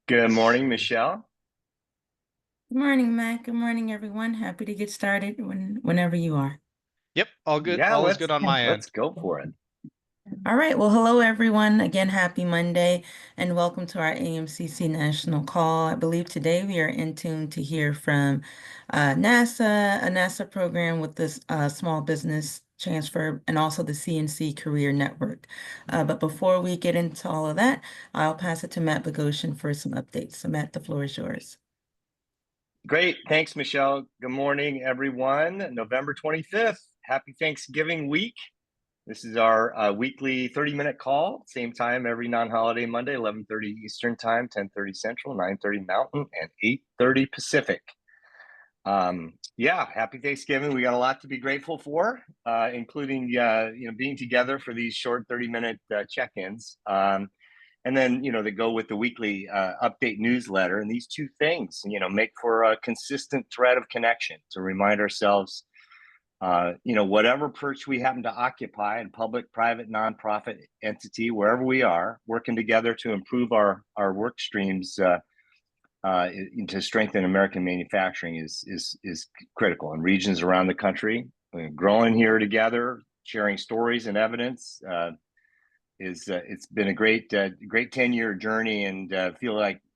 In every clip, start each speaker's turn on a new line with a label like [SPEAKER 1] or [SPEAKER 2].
[SPEAKER 1] Good morning, Michelle.
[SPEAKER 2] Good morning, Matt. Good morning, everyone. Happy to get started whenever you are.
[SPEAKER 3] Yep, all good.
[SPEAKER 1] Yeah,
[SPEAKER 3] All is
[SPEAKER 1] let's
[SPEAKER 3] good on my
[SPEAKER 1] let's
[SPEAKER 3] end.
[SPEAKER 1] go for it.
[SPEAKER 2] All right. Well, hello, everyone. Again, happy Monday and welcome to our AMCC National Call. I believe today we are in tune to hear from NASA, a NASA program with this small business transfer, and also the CNC Career Network. But before we get into all of that, I'll pass it to Matt Bogosian for some updates. So, Matt, the floor is yours.
[SPEAKER 1] Great. Thanks, Michelle. Good morning, everyone. November 25th. Happy Thanksgiving week. This is our weekly 30-minute call, same time every non-holiday Monday, 11:30 Eastern Time, 10:30 Central, 9:30 Mountain, and 8:30 Pacific. Yeah, happy Thanksgiving. We got a lot to be grateful for, including being together for these short 30-minute check-ins. And then they go with the weekly update newsletter, and these two things make for a consistent thread of connection to remind ourselves whatever perch we happen to occupy in public, private, nonprofit entity, wherever we are, working together to improve our work streams to strengthen American manufacturing is critical in regions around the country. Growing here together, sharing stories and evidence it's been a great 10-year journey, and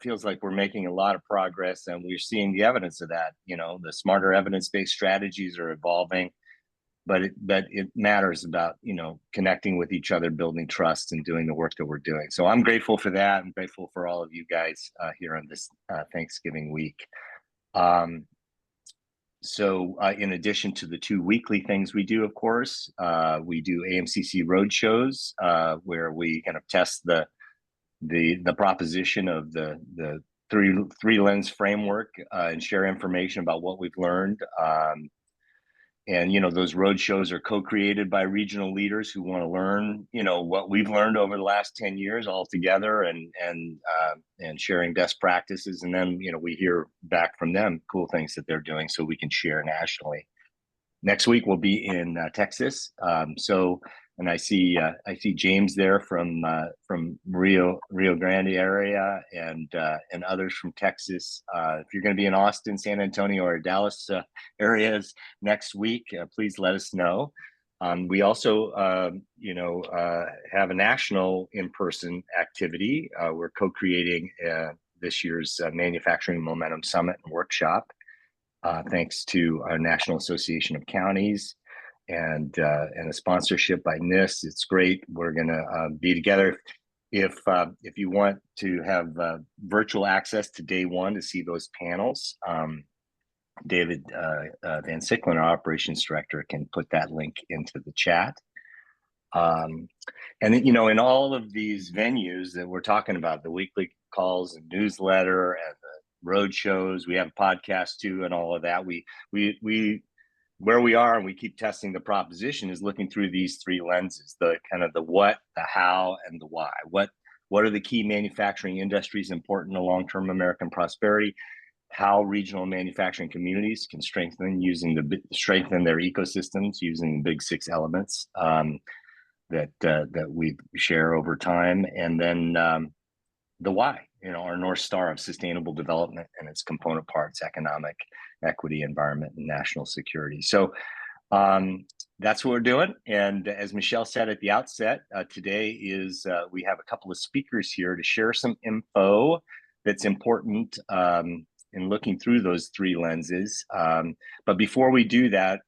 [SPEAKER 1] feels like we're making a lot of progress, and we're seeing the evidence of that. The smarter evidence-based strategies are evolving, but it matters about connecting with each other, building trust, and doing the work that we're doing. So I'm grateful for that. I'm grateful for all of you guys here on this Thanksgiving week. So in addition to the two weekly things we do, of course, we do AMCC road shows where we kind of test the proposition of the three lens framework and share information about what we've learned. And those road shows are co-created by regional leaders who want to learn what we've learned over the last 10 years all together, and sharing best practices, and then we hear back from them cool things that they're doing so we can share nationally. Next week we'll be in Texas. And I see James there from Rio Grande area, and others from Texas. If you're going to be in Austin, San Antonio, or Dallas areas next week, please let us know. We also have a national in-person activity. We're co-creating this year's Manufacturing Momentum Summit and Workshop, thanks to our National Association of Counties and a sponsorship by NIST. It's great. We're going to be together. If you want to have virtual access to day one to see those panels, David Van Sicklen, our operations director, can put that link into the chat. And in all of these venues that we're talking about, the weekly calls and newsletter and the road shows, we have a podcast too, and all of that. We where we are, and we keep testing the proposition, is looking through these three lenses: the kind of the what, the how, and the why. What are the key manufacturing industries important to long-term American prosperity? How regional manufacturing communities can strengthen their ecosystems using the big six elements that we share over time, and then the why, our North Star of sustainable development and its component parts: economic equity, environment, and national security. So that's what we're doing. And as Michelle said at the outset, today we have a couple of speakers here to share some info that's important in looking through those three lenses. But before we do that,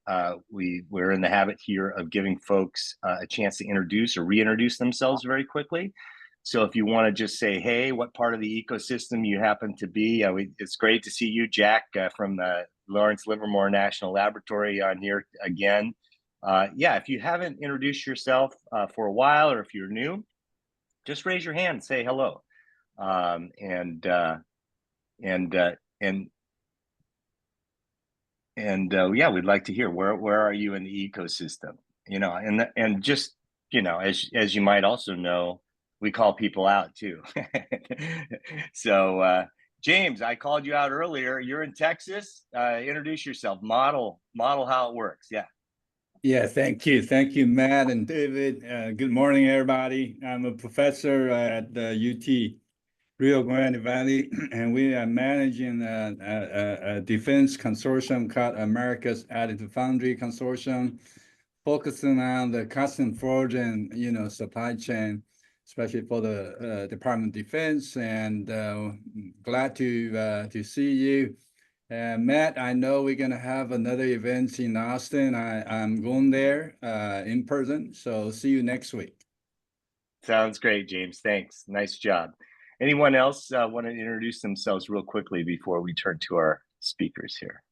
[SPEAKER 1] we're in the habit here of giving folks a chance to introduce or reintroduce themselves very quickly. So if you want to just say, hey, what part of the ecosystem you happen to be. It's great to see you, Jack, from the Lawrence Livermore National Laboratory on here again. If you haven't introduced yourself for a while, or if you're new, just raise your hand and say hello. We'd like to hear where are you in the ecosystem, and just as you might also know, we call people out too. So James, I called you out earlier. You're in Texas. Introduce yourself. Model how it works.
[SPEAKER 4] Yeah, thank you, Matt and David. Good morning, everybody. I'm a professor at UT Rio Grande Valley, and we are managing a defense consortium called America's Additive Foundry Consortium, focusing on the custom forge and supply chain, especially for the Department of Defense. And glad to see you. And Matt, I know we're gonna have another event in Austin. I'm going there in person. So see you next week.
[SPEAKER 1] Sounds great, James. Thanks. Nice job. Anyone else want to introduce themselves real quickly before we turn to our speakers here?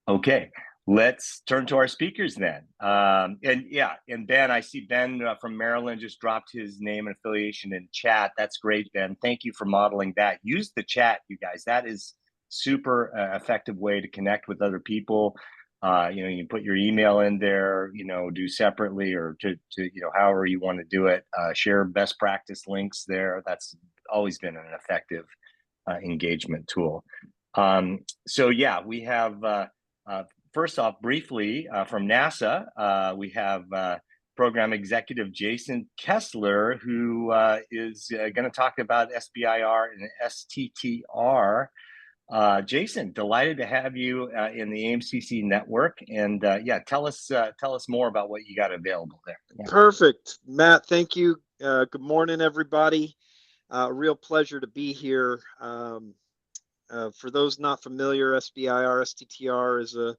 [SPEAKER 1] Okay, let's turn to our speakers then. And Ben, I see Ben from Maryland just dropped his name and affiliation in chat. That's great, Ben. Thank you for modeling that. Use the chat, you guys. That is super effective way to connect with other people. You can put your email in there, do separately or to however you want to do it. Share best practice links there. That's always been an effective engagement tool. So yeah, we have first off, briefly from NASA, we have Program Executive Jason Kessler, who is going to talk about SBIR and STTR. Jason, delighted to have you in the AMCC network, and yeah, tell us more about what you got available there. Yeah.
[SPEAKER 3] Perfect, Matt. Thank you. Good morning, everybody. Real pleasure to be here. For those not familiar, SBIR STTR is a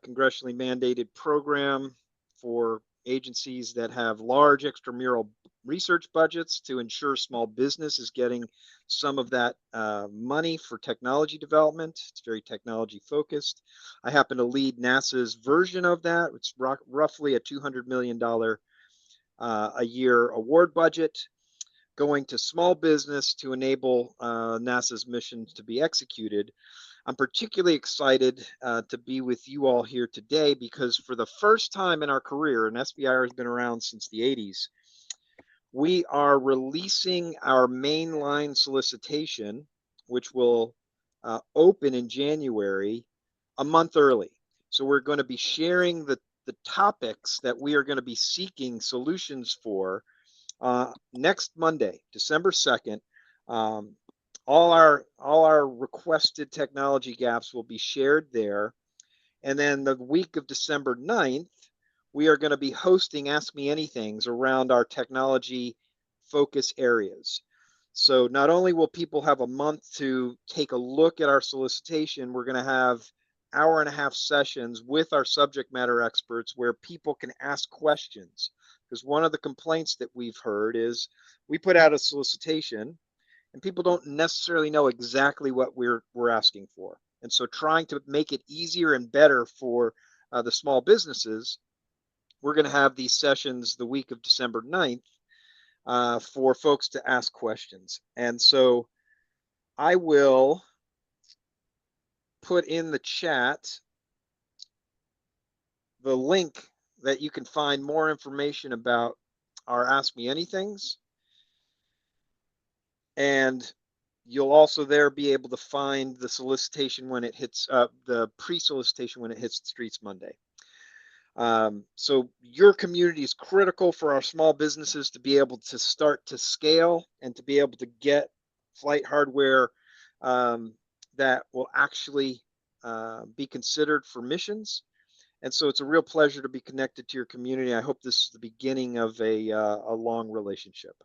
[SPEAKER 3] congressionally mandated program for agencies that have large extramural research budgets to ensure small business is getting some of that money for technology development. It's very technology focused. I happen to lead NASA's version of that. It's roughly a $200 million a year award budget going to small business to enable NASA's missions to be executed. I'm particularly excited to be with you all here today because for the first time in our career, and SBIR has been around since the 80s, we are releasing our mainline solicitation, which will open in January, a month early. So we're going to be sharing the topics that we are going to be seeking solutions for next Monday, December 2nd. All our requested technology gaps will be shared there. And then the week of December 9th, we are going to be hosting Ask Me Anythings around our technology focus areas. So not only will people have a month to take a look at our solicitation, we're going to have hour-and-a-half sessions with our subject matter experts where people can ask questions. Because one of the complaints that we've heard is we put out a solicitation and people don't necessarily know exactly what we're asking for. And so trying to make it easier and better for the small businesses, we're going to have these sessions the week of December 9th for folks to ask questions. And so I will put in the chat the link that you can find more information about our Ask Me Anythings. And you'll also there be able to find the solicitation when it hits, the pre-solicitation when it hits the streets Monday. So your community is critical for our small businesses to be able to start to scale and to be able to get flight hardware that will actually be considered for missions. And so it's a real pleasure to be connected to your community. I hope this is the beginning of a long relationship.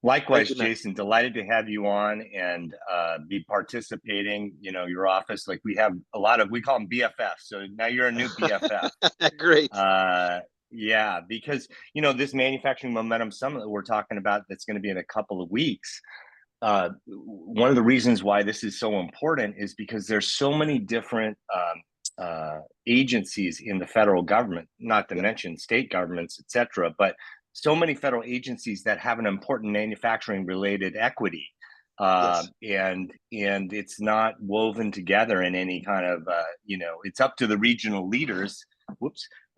[SPEAKER 1] Likewise,
[SPEAKER 3] you,
[SPEAKER 1] Jason, delighted to have you on and be participating. Your office, like we have a lot of, we call them BFFs. So now you're a new BFF.
[SPEAKER 3] Great.
[SPEAKER 1] Yeah, because, this Manufacturing Momentum Summit that we're talking about that's going to be in a couple of weeks. One of the reasons why this is so important is because there's so many different agencies in the federal government, not to mention state governments, et cetera, but so many federal agencies that have an important manufacturing related equity. And it's not woven together in any kind of, it's up to the regional leaders.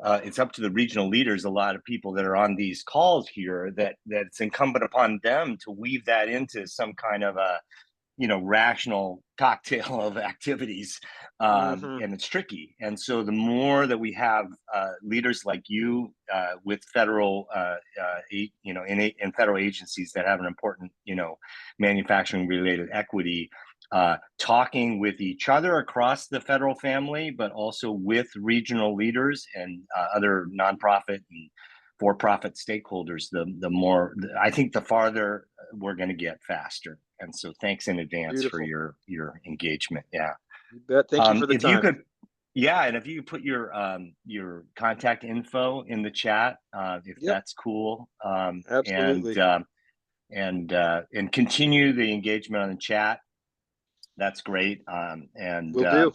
[SPEAKER 1] It's up to the regional leaders, a lot of people that are on these calls here, that it's incumbent upon them to weave that into some kind of rational cocktail of activities,
[SPEAKER 3] Mhm.
[SPEAKER 1] and it's tricky. And so the more that we have leaders like you with federal, in federal agencies that have an important, manufacturing related equity, talking with each other across the federal family, but also with regional leaders and other nonprofit and for-profit stakeholders, the more, I think, the farther we're going to get faster. And so thanks in advance for
[SPEAKER 3] Beautiful.
[SPEAKER 1] your engagement. Yeah.
[SPEAKER 3] You bet. Thank you for the
[SPEAKER 1] If you
[SPEAKER 3] time.
[SPEAKER 1] could, yeah, and if you could put your contact info in the chat, if
[SPEAKER 3] Yep.
[SPEAKER 1] that's cool,
[SPEAKER 3] Absolutely.
[SPEAKER 1] and continue the engagement on the chat. That's great.
[SPEAKER 3] Will do.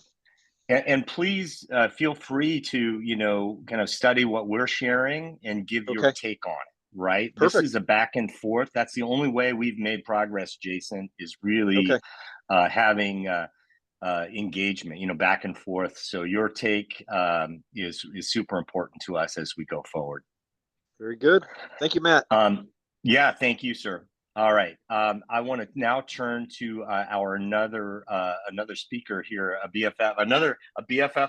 [SPEAKER 1] And please feel free to kind of study what we're sharing and give your
[SPEAKER 3] Okay.
[SPEAKER 1] take on it. Right. This
[SPEAKER 3] Perfect.
[SPEAKER 1] is a back and forth. That's the only way we've made progress, Jason, is really
[SPEAKER 3] Okay.
[SPEAKER 1] having engagement, back and forth. So your take is super important to us as we go forward.
[SPEAKER 3] Very good. Thank you, Matt.
[SPEAKER 1] Yeah, thank you, sir. All right. I want to now turn to our another speaker here, a BFF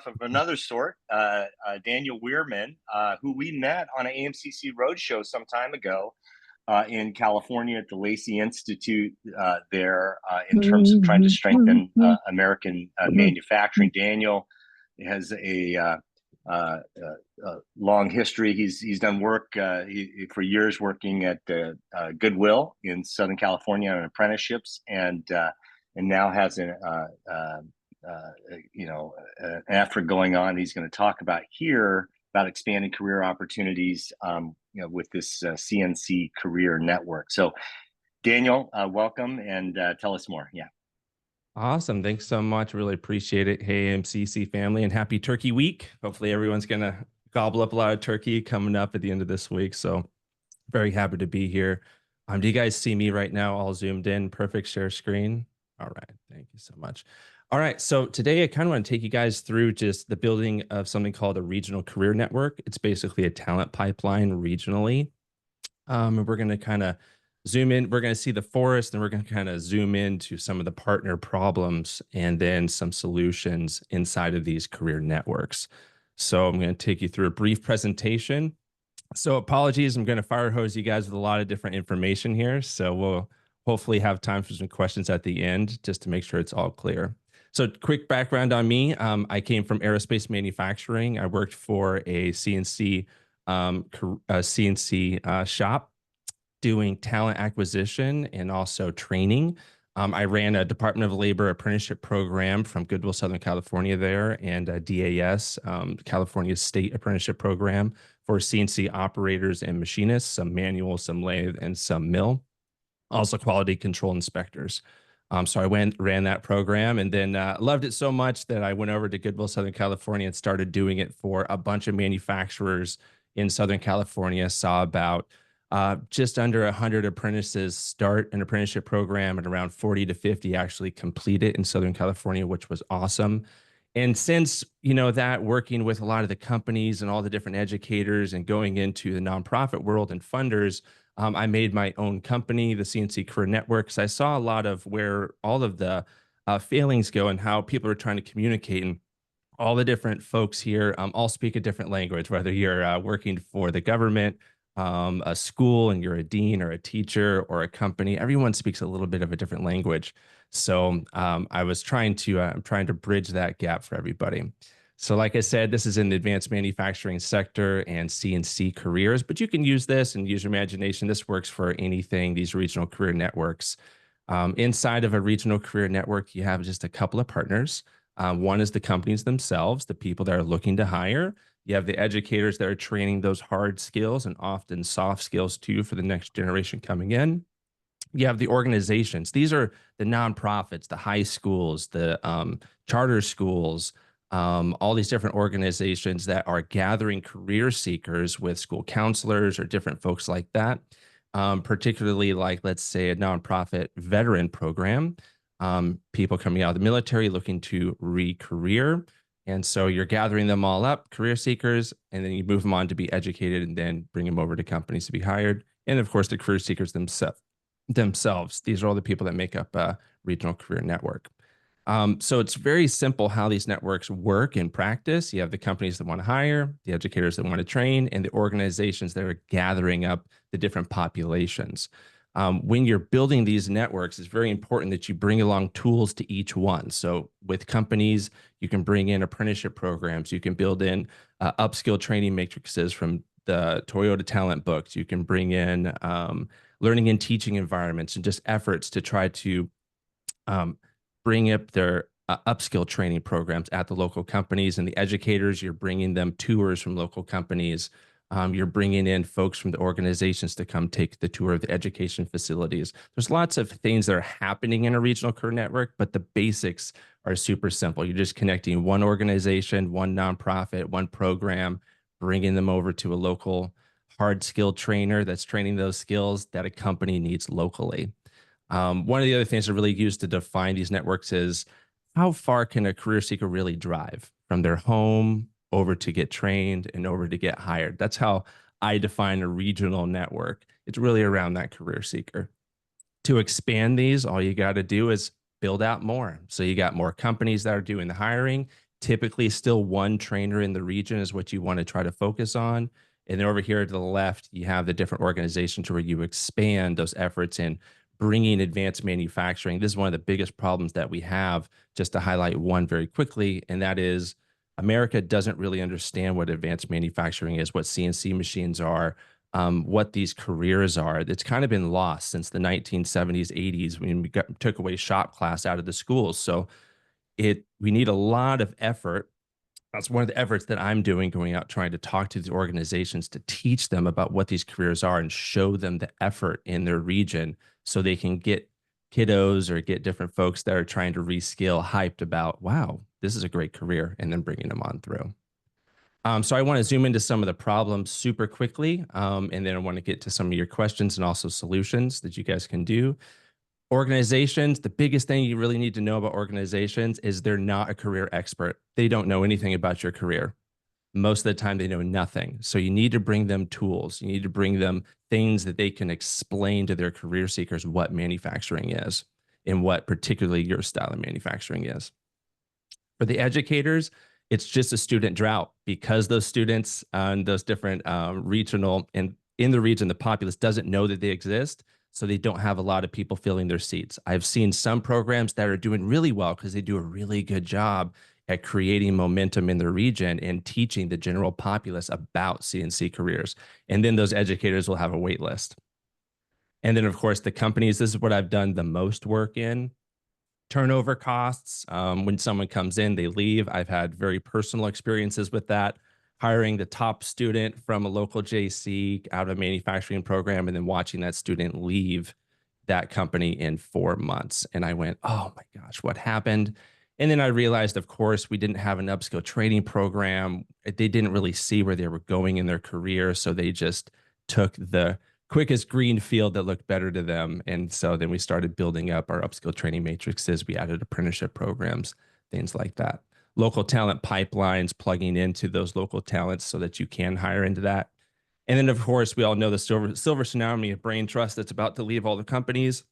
[SPEAKER 1] of another sort, Daniel Weirman, who we met on an AMCC roadshow some time ago in California at the Lacey Institute there in terms of trying to strengthen American manufacturing. Daniel has a long history. He's done work for years working at Goodwill in Southern California on apprenticeships, and now has an effort going on. He's going to talk about here about expanding career opportunities, with this CNC career network. So, Daniel, welcome, and tell us more. Yeah.
[SPEAKER 5] Awesome. Thanks so much. Really appreciate it. Hey, MCC family, and happy Turkey Week. Hopefully everyone's going to gobble up a lot of turkey coming up at the end of this week. So very happy to be here. Do you guys see me right now all zoomed in? Perfect share screen. All right. Thank you so much. All right. So today I kind of want to take you guys through just the building of something called a regional career network. It's basically a talent pipeline regionally. And we're going to kind of zoom in. We're going to see the forest, and we're going to kind of zoom into some of the partner problems and then some solutions inside of these career networks. So I'm going to take you through a brief presentation. So apologies, I'm going to fire hose you guys with a lot of different information here. So we'll hopefully have time for some questions at the end just to make sure it's all clear. So quick background on me. I came from aerospace manufacturing. I worked for a CNC shop doing talent acquisition and also training. I ran a Department of Labor apprenticeship program from Goodwill, Southern California there, and a DAS, California State Apprenticeship Program for CNC operators and machinists, some manual, some lathe, and some mill. Also quality control inspectors. So I ran that program, and then loved it so much that I went over to Goodwill, Southern California, and started doing it for a bunch of manufacturers in Southern California. Saw about just under 100 apprentices start an apprenticeship program, and around 40 to 50 actually complete it in Southern California, which was awesome. And since, that working with a lot of the companies and all the different educators and going into the nonprofit world and funders, I made my own company, the CNC Career Network, because I saw a lot of where all of the failings go and how people are trying to communicate. And all the different folks here all speak a different language, whether you're working for the government, a school, and you're a dean or a teacher or a company. Everyone speaks a little bit of a different language. So I was trying to bridge that gap for everybody. So like I said, this is in the advanced manufacturing sector and CNC careers, but you can use this and use your imagination. This works for anything, these regional career networks. Inside of a regional career network, you have just a couple of partners. One is the companies themselves, the people that are looking to hire. You have the educators that are training those hard skills and often soft skills too for the next generation coming in. You have the organizations. These are the nonprofits, the high schools, the charter schools, all these different organizations that are gathering career seekers with school counselors or different folks like that, particularly like, let's say, a nonprofit veteran program, people coming out of the military looking to re-career. And so you're gathering them all up, career seekers, and then you move them on to be educated and then bring them over to companies to be hired. And of course, the career seekers themselves. These are all the people that make up a regional career network. So it's very simple how these networks work in practice. You have the companies that want to hire, the educators that want to train, and the organizations that are gathering up the different populations. When you're building these networks, it's very important that you bring along tools to each one. So with companies, you can bring in apprenticeship programs, you can build in upskill training matrices from the Toyota Talent books, you can bring in learning and teaching environments and just efforts to try to bring up their upskill training programs at the local companies. And the educators, you're bringing them tours from local companies. You're bringing in folks from the organizations to come take the tour of the education facilities. There's lots of things that are happening in a regional career network, but the basics are super simple. You're just connecting one organization, one nonprofit, one program, bringing them over to a local hard skill trainer that's training those skills that a company needs locally. One of the other things that really used to define these networks is how far can a career seeker really drive from their home over to get trained and over to get hired. That's how I define a regional network. It's really around that career seeker. To expand these, all you got to do is build out more. So you got more companies that are doing the hiring. Typically still one trainer in the region is what you want to try to focus on. And then over here to the left, you have the different organizations where you expand those efforts in bringing advanced manufacturing. This is one of the biggest problems that we have, just to highlight one very quickly, and that is America doesn't really understand what advanced manufacturing is, what CNC machines are, what these careers are. It's kind of been lost since the 1970s, 80s when we took away shop class out of the schools. So we need a lot of effort. That's one of the efforts that I'm doing, going out trying to talk to these organizations to teach them about what these careers are and show them the effort in their region so they can get kiddos or get different folks that are trying to reskill hyped about, wow, this is a great career, and then bringing them on through. So I want to zoom into some of the problems super quickly, and then I want to get to some of your questions and also solutions that you guys can do. Organizations, the biggest thing you really need to know about organizations is they're not a career expert. They don't know anything about your career. Most of the time, they know nothing. So you need to bring them tools. You need to bring them things that they can explain to their career seekers what manufacturing is and what particularly your style of manufacturing is. For the educators, it's just a student drought because those students and those different regional and in the region, the populace doesn't know that they exist. So they don't have a lot of people filling their seats. I've seen some programs that are doing really well because they do a really good job at creating momentum in their region and teaching the general populace about CNC careers. And then those educators will have a wait list. And then, of course, the companies, this is what I've done the most work in. Turnover costs. When someone comes in, they leave. I've had very personal experiences with that. Hiring the top student from a local JC out of a manufacturing program and then watching that student leave that company in 4 months. And I went, oh my gosh, what happened? And then I realized, of course, we didn't have an upskill training program. They didn't really see where they were going in their career. So they just took the quickest green field that looked better to them. And so then we started building up our upskill training matrices. We added apprenticeship programs, things like that. Local talent pipelines, plugging into those local talents so that you can hire into that. And then, of course, we all know the silver tsunami of brain trust that's about to leave all the companies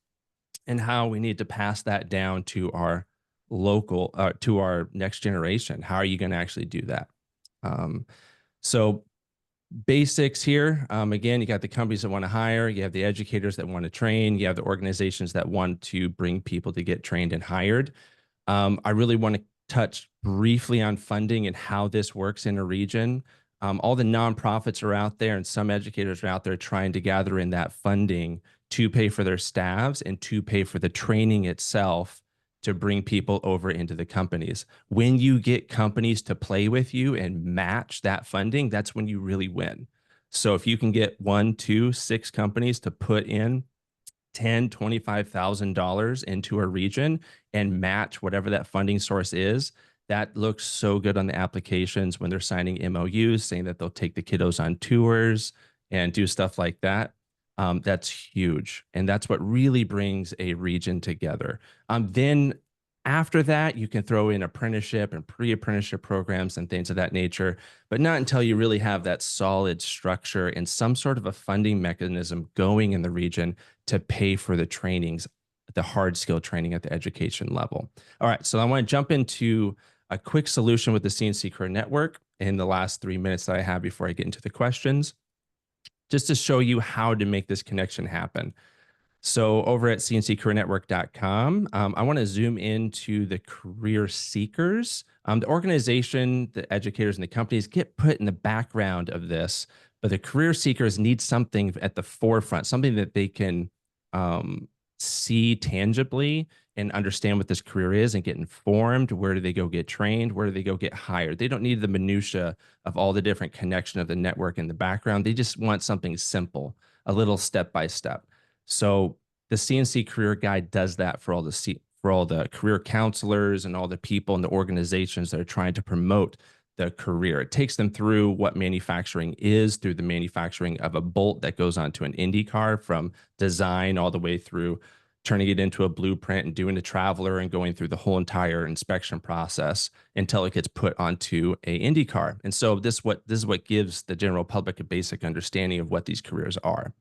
[SPEAKER 5] and how we need to pass that down to our local, to our next generation. How are you going to actually do that? So basics here. Again, you got the companies that want to hire, you have the educators that want to train, you have the organizations that want to bring people to get trained and hired. I really want to touch briefly on funding and how this works in a region. All the nonprofits are out there and some educators are out there trying to gather in that funding to pay for their staffs and to pay for the training itself to bring people over into the companies. When you get companies to play with you and match that funding, that's when you really win. So if you can get 1, 2, 6 companies to put in $10,000, $25,000 into a region and match whatever that funding source is, that looks so good on the applications when they're signing MOUs, saying that they'll take the kiddos on tours and do stuff like that. That's huge. And that's what really brings a region together. Then After that, you can throw in apprenticeship and pre-apprenticeship programs and things of that nature, but not until you really have that solid structure and some sort of a funding mechanism going in the region to pay for the trainings, the hard skill training at the education level. All right, so I want to jump into a quick solution with the CNC Career Network in the last 3 minutes that I have before I get into the questions, just to show you how to make this connection happen. So over at cnccareernetwork.com, I want to zoom into the career seekers. The organization, the educators, and the companies get put in the background of this, but the career seekers need something at the forefront, something that they can see tangibly and understand what this career is and get informed. Where do they go get trained? Where do they go get hired? They don't need the minutia of all the different connection of the network in the background. They just want something simple, a little step by step. So the CNC Career Guide does that for all the career counselors and all the people and the organizations that are trying to promote the career. It takes them through what manufacturing is, through the manufacturing of a bolt that goes onto an Indy car, from design all the way through turning it into a blueprint and doing a traveler and going through the whole entire inspection process until it gets put onto a Indy car. And so this is what gives the general public a basic understanding of what these careers are.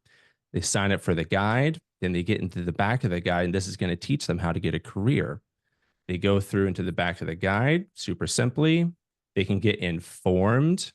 [SPEAKER 5] They sign up for the guide, then they get into the back of the guide, and this is going to teach them how to get a career. They go through into the back of the guide super simply. They can get informed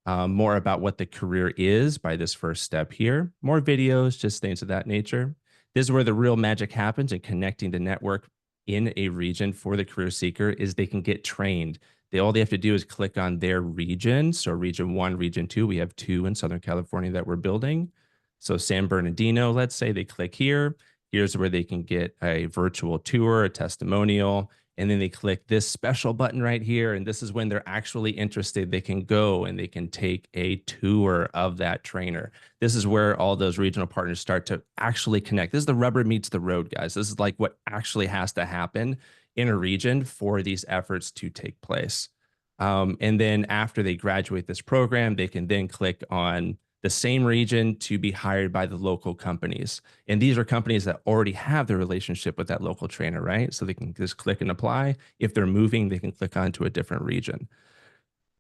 [SPEAKER 5] more about what the career is by this first step here. More videos, just things of that nature. This is where the real magic happens in connecting the network in a region for the career seeker is they can get trained. All they have to do is click on their region. So region 1, region 2, we have 2 in Southern California that we're building. So San Bernardino, let's say they click here. Here's where they can get a virtual tour, a testimonial, and then they click this special button right here. And this is when they're actually interested. They can go and they can take a tour of that trainer. This is where all those regional partners start to actually connect. This is the rubber meets the road, guys. This is like what actually has to happen in a region for these efforts to take place. And then after they graduate this program, they can then click on the same region to be hired by the local companies. And these are companies that already have the relationship with that local trainer, right? So they can just click and apply. If they're moving, they can click on to a different region.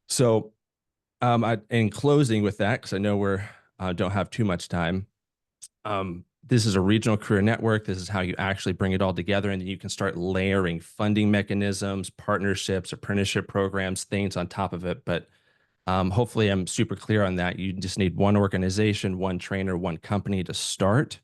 [SPEAKER 5] So in closing with that, because I know we're don't have too much time, this is a regional career network. This is how you actually bring it all together. And then you can start layering funding mechanisms, partnerships, apprenticeship programs, things on top of it. But hopefully I'm super clear on that. You just need one organization, one trainer, one company to start,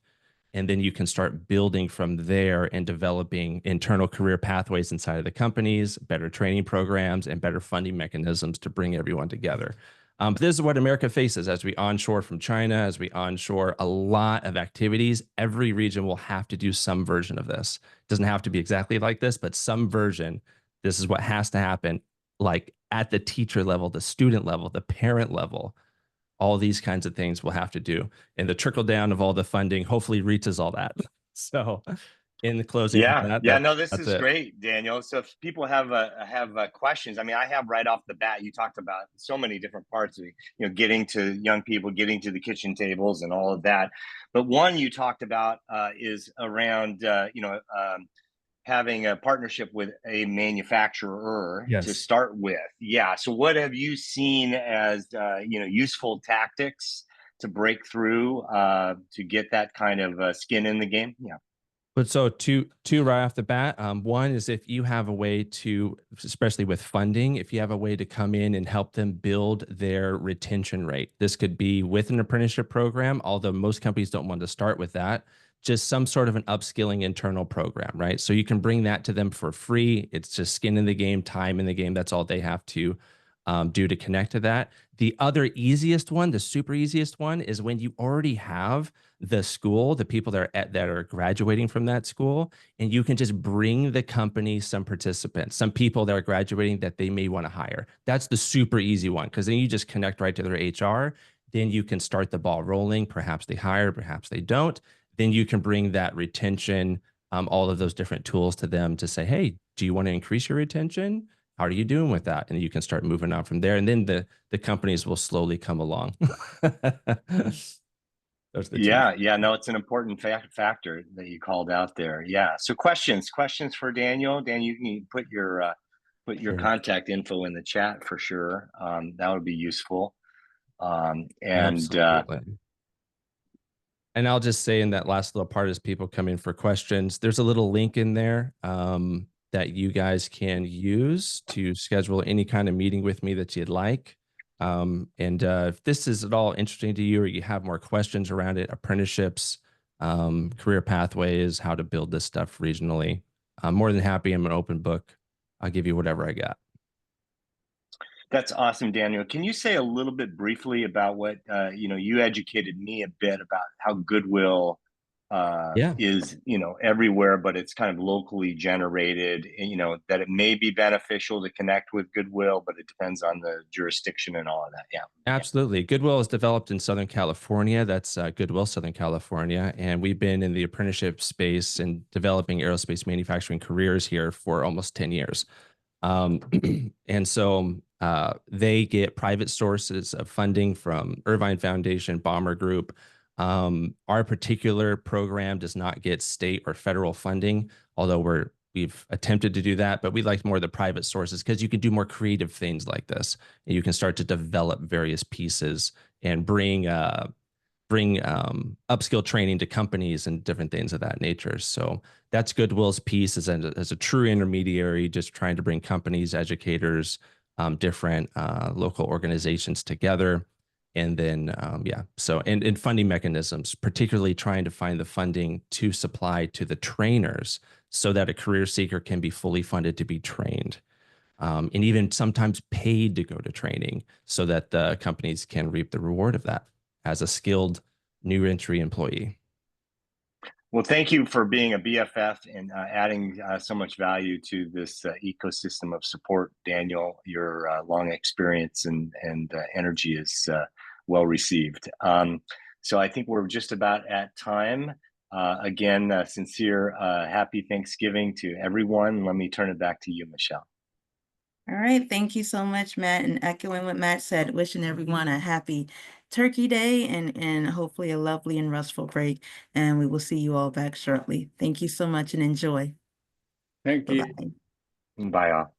[SPEAKER 5] and then you can start building from there and developing internal career pathways inside of the companies, better training programs, and better funding mechanisms to bring everyone together. But this is what America faces as we onshore from China, as we onshore a lot of activities. Every region will have to do some version of this. It doesn't have to be exactly like this, but some version. This is what has to happen, like at the teacher level, the student level, the parent level. All these kinds of things we'll have to do. And the trickle down of all the funding hopefully reaches all that. So in the closing,
[SPEAKER 1] no, this is
[SPEAKER 5] it.
[SPEAKER 1] great, Daniel. So if people have questions, I mean, I have right off the bat, you talked about so many different parts of getting to young people, getting to the kitchen tables, and all of that. But one you talked about is around having a partnership with a manufacturer to start with. Yeah. So what have you seen as useful tactics to break through to get that kind of skin in the game? Yeah.
[SPEAKER 5] But so two right off the bat. One is if you have a way to, especially with funding, if you have a way to come in and help them build their retention rate. This could be with an apprenticeship program, although most companies don't want to start with that. Just some sort of an upskilling internal program, right? So you can bring that to them for free. It's just skin in the game, time in the game. That's all they have to do to connect to that. The other easiest one, the super easiest one, is when you already have the school, the people that are graduating from that school, and you can just bring the company some participants, some people that are graduating that they may want to hire. That's the super easy one, because then you just connect right to their HR. Then you can start the ball rolling. Perhaps they hire, perhaps they don't. Then you can bring that retention, all of those different tools to them to say, hey, do you want to increase your retention? How are you doing with that? And you can start moving on from there. And then the companies will slowly come along. Those are the two.
[SPEAKER 1] Yeah, no, it's an important factor that you called out there. Yeah. So questions for Daniel. Dan, you can put your
[SPEAKER 5] Sure.
[SPEAKER 1] contact info in the chat for sure. That would be useful.
[SPEAKER 5] Absolutely. And I'll just say in that last little part, as people come in for questions, there's a little link in there that you guys can use to schedule any kind of meeting with me that you'd like. If this is at all interesting to you, or you have more questions around it, apprenticeships, career pathways, how to build this stuff regionally, I'm more than happy. I'm an open book. I'll give you whatever I got.
[SPEAKER 1] That's awesome, Daniel. Can you say a little bit briefly about what you educated me a bit about how Goodwill is everywhere, but it's kind of locally generated, and that it may be beneficial to connect with Goodwill, but it depends on the jurisdiction and all of that. Yeah,
[SPEAKER 5] absolutely. Goodwill is developed in Southern California. That's Goodwill Southern California, and we've been in the apprenticeship space and developing aerospace manufacturing careers here for almost 10 years. And so they get private sources of funding from Irvine Foundation, Bomber Group. Our particular program does not get state or federal funding, although we've attempted to do that, but we like more of the private sources because you can do more creative things like this. And you can start to develop various pieces and bring upskill training to companies and different things of that nature. So that's Goodwill's piece as a true intermediary, just trying to bring companies, educators, different local organizations together. And then, so and funding mechanisms, particularly trying to find the funding to supply to the trainers so that a career seeker can be fully funded to be trained. And even sometimes paid to go to training so that the companies can reap the reward of that as a skilled new entry employee.
[SPEAKER 1] Well, thank you for being a BFF and adding so much value to this ecosystem of support, Daniel. Your long experience and energy is well received. So I think we're just about at time. Again, sincere happy Thanksgiving to everyone. Let me turn it back to you, Michelle.
[SPEAKER 2] All right. Thank you so much, Matt. And echoing what Matt said, wishing everyone a happy Turkey Day and hopefully a lovely and restful break. And we will see you all back shortly. Thank you so much and enjoy.
[SPEAKER 4] Thank you.
[SPEAKER 2] Bye-bye.
[SPEAKER 1] Bye all.